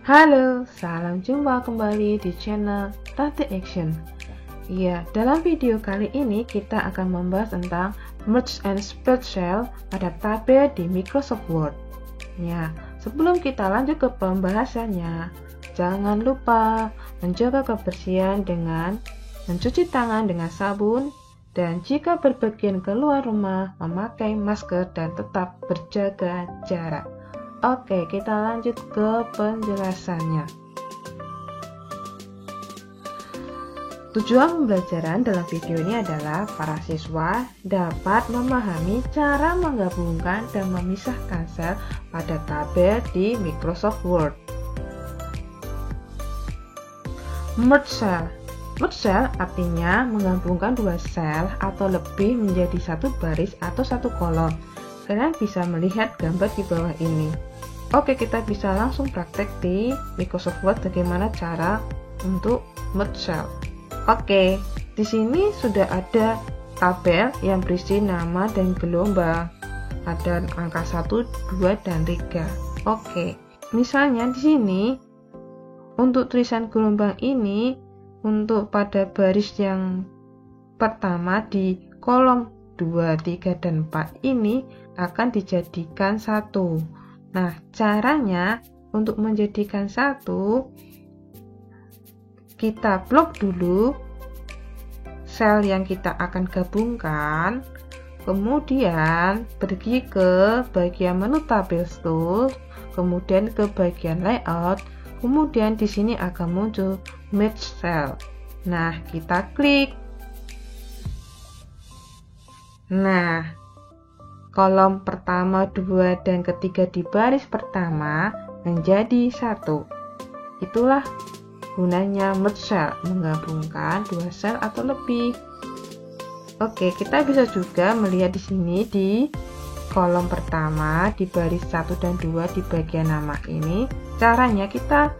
Halo, salam jumpa kembali di channel Tati Action. Iya, dalam video kali ini kita akan membahas tentang merge and split cell pada tabel di Microsoft Word. Ya, sebelum kita lanjut ke pembahasannya, jangan lupa menjaga kebersihan dengan mencuci tangan dengan sabun, dan jika berpergian keluar rumah memakai masker dan tetap berjaga jarak. Oke, kita lanjut ke penjelasannya. Tujuan pembelajaran dalam video ini adalah para siswa dapat memahami cara menggabungkan dan memisahkan sel pada tabel di Microsoft Word. Merge cell. Merge cell artinya menggabungkan dua sel atau lebih menjadi satu baris atau satu kolom. Kalian bisa melihat gambar di bawah ini. Oke, kita bisa langsung praktek di Microsoft Word bagaimana cara untuk merge cell. Oke, di sini sudah ada tabel yang berisi nama dan gelombang. Ada angka 1, 2, dan 3. Oke, misalnya di sini untuk tulisan gelombang ini untuk pada baris yang pertama di kolom 2, 3, dan 4 ini akan dijadikan 1. Nah, caranya untuk menjadikan 1, kita blok dulu sel yang kita akan gabungkan, kemudian pergi ke bagian menu tabel tools, kemudian ke bagian layout, kemudian di sini akan muncul merge cell. Nah, kita klik. Nah, kolom pertama, 2, dan ketiga di baris pertama menjadi 1. Itulah gunanya merge cell, menggabungkan dua sel atau lebih. Oke, kita bisa juga melihat di sini di kolom pertama di baris 1 dan 2 di bagian nama ini. Caranya kita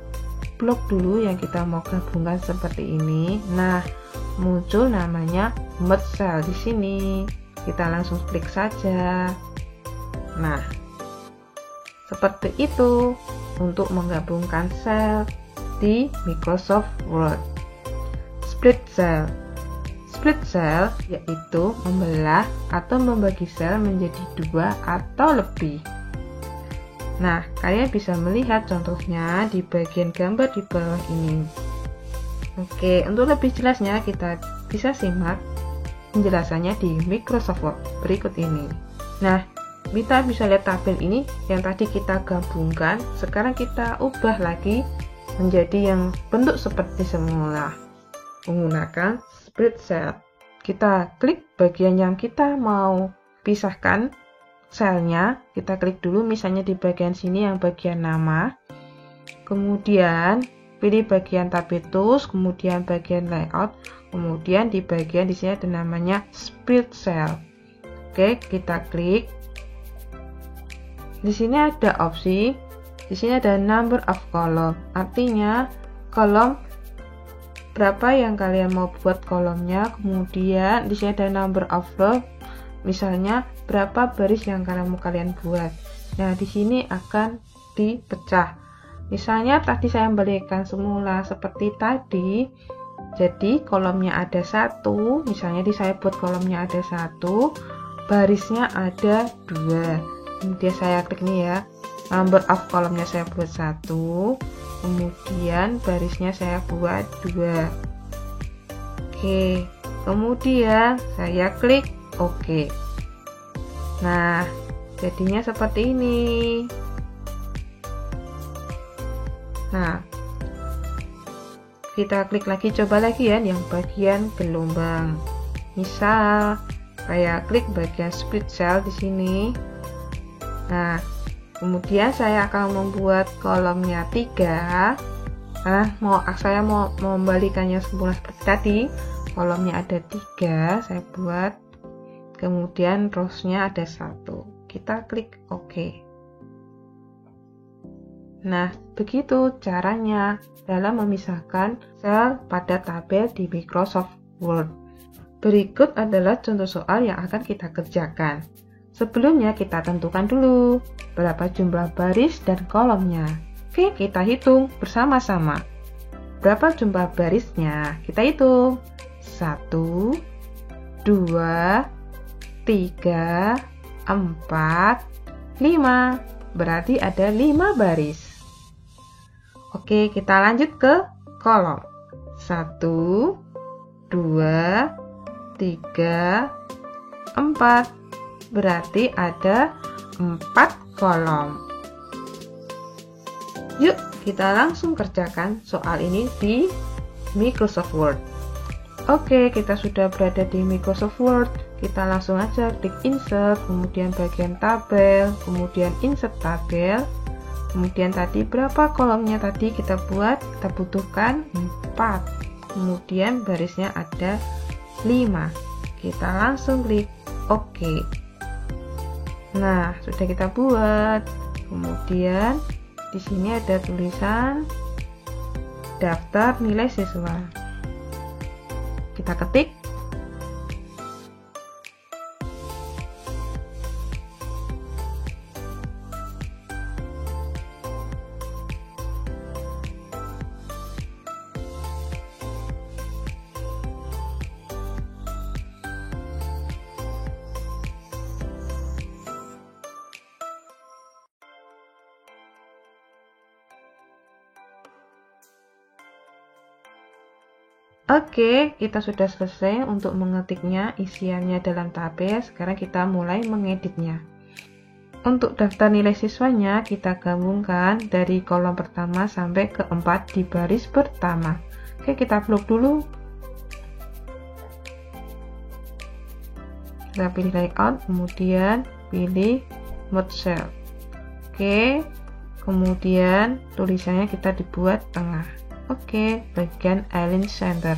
blok dulu yang kita mau gabungkan seperti ini. Nah, muncul namanya merge cell di sini. Kita langsung klik saja. Nah, seperti itu untuk menggabungkan sel di Microsoft Word. Split cell. Split cell yaitu membelah atau membagi sel menjadi dua atau lebih. Nah, kalian bisa melihat contohnya di bagian gambar di bawah ini. Oke, untuk lebih jelasnya kita bisa simak penjelasannya di Microsoft Word berikut ini. Nah, kita bisa lihat tabel ini yang tadi kita gabungkan, sekarang kita ubah lagi menjadi yang bentuk seperti semula menggunakan split cell. Kita klik bagian yang kita mau pisahkan selnya, kita klik dulu misalnya di bagian sini yang bagian nama, kemudian pilih bagian tabel tools, kemudian bagian layout, kemudian di bagian di sini ada namanya split cell. Oke, kita klik. Di sini ada opsi, di sini ada number of column, artinya kolom berapa yang kalian mau buat kolomnya. Kemudian di sini ada number of row, misalnya berapa baris yang kalian buat. Nah, di sini akan dipecah. Misalnya tadi saya balikkan semula seperti tadi, jadi kolomnya ada 1, misalnya saya buat kolomnya ada 1, barisnya ada 2. Kemudian saya klik nih ya, number of kolomnya saya buat 1, kemudian barisnya saya buat 2. Oke, kemudian saya klik OK. Nah, jadinya seperti ini. Nah, kita klik lagi, coba lagi ya yang bagian gelombang. Misal saya klik bagian split cell di sini. Nah, kemudian saya akan membuat kolomnya 3. Nah, saya mau membalikannya sempurna seperti tadi. Kolomnya ada 3, saya buat. Kemudian rows-nya ada 1. Kita klik OK. Nah, begitu caranya dalam memisahkan sel pada tabel di Microsoft Word. Berikut adalah contoh soal yang akan kita kerjakan. Sebelumnya kita tentukan dulu berapa jumlah baris dan kolomnya. Oke, kita hitung bersama-sama. Berapa jumlah barisnya? Kita hitung. 1, 2, 3, 4, 5. Berarti ada 5 baris. Oke, kita lanjut ke kolom. 1, 2, 3, 4. Berarti ada 4 kolom. Yuk, kita langsung kerjakan soal ini di Microsoft Word. Oke, kita sudah berada di Microsoft Word. Kita langsung aja klik insert, kemudian bagian tabel, kemudian insert tabel. Kemudian tadi berapa kolomnya tadi kita buat? Kita butuhkan 4. Kemudian barisnya ada 5. Kita langsung klik OK. Nah, sudah kita buat. Kemudian di sini ada tulisan daftar nilai siswa. Kita ketik. Oke, kita sudah selesai untuk mengetiknya, isiannya dalam tabel. Sekarang kita mulai mengeditnya. Untuk daftar nilai siswanya, kita gabungkan dari kolom pertama sampai ke 4 di baris pertama. Oke, kita blok dulu. Kita pilih layout, kemudian pilih merge cell. Oke, kemudian tulisannya kita dibuat tengah. Oke, bagian align center.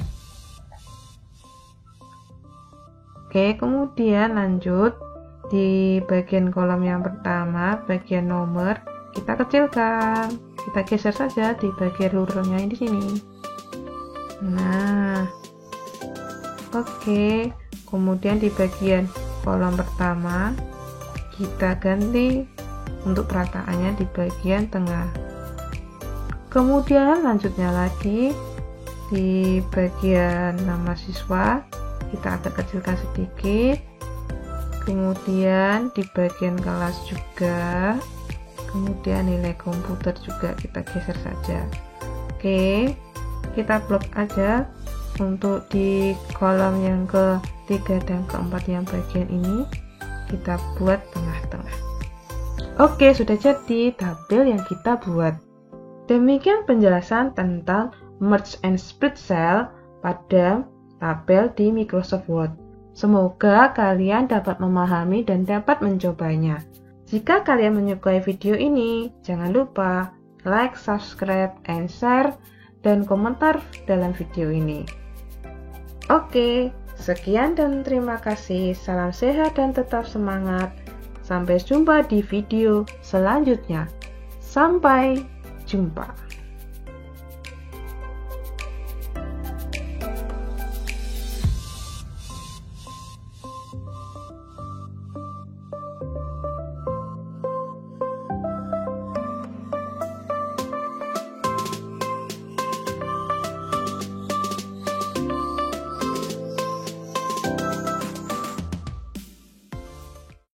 Oke, kemudian lanjut di bagian kolom yang pertama, bagian nomor, kita kecilkan. Kita geser saja di bagian rulenya di sini. Nah, oke. Kemudian di bagian kolom pertama, kita ganti untuk perataannya di bagian tengah. Kemudian lanjutnya lagi di bagian nama siswa kita agak kecilkan sedikit. Kemudian di bagian kelas juga. Kemudian nilai komputer juga kita geser saja. Oke, kita blok aja untuk di kolom yang ketiga dan keempat yang bagian ini kita buat tengah-tengah. Oke, sudah jadi tabel yang kita buat. Demikian penjelasan tentang merge and split cell pada tabel di Microsoft Word. Semoga kalian dapat memahami dan dapat mencobanya. Jika kalian menyukai video ini, jangan lupa like, subscribe, and share, dan komentar dalam video ini. Oke, sekian dan terima kasih. Salam sehat dan tetap semangat. Sampai jumpa di video selanjutnya. Sampai jumpa.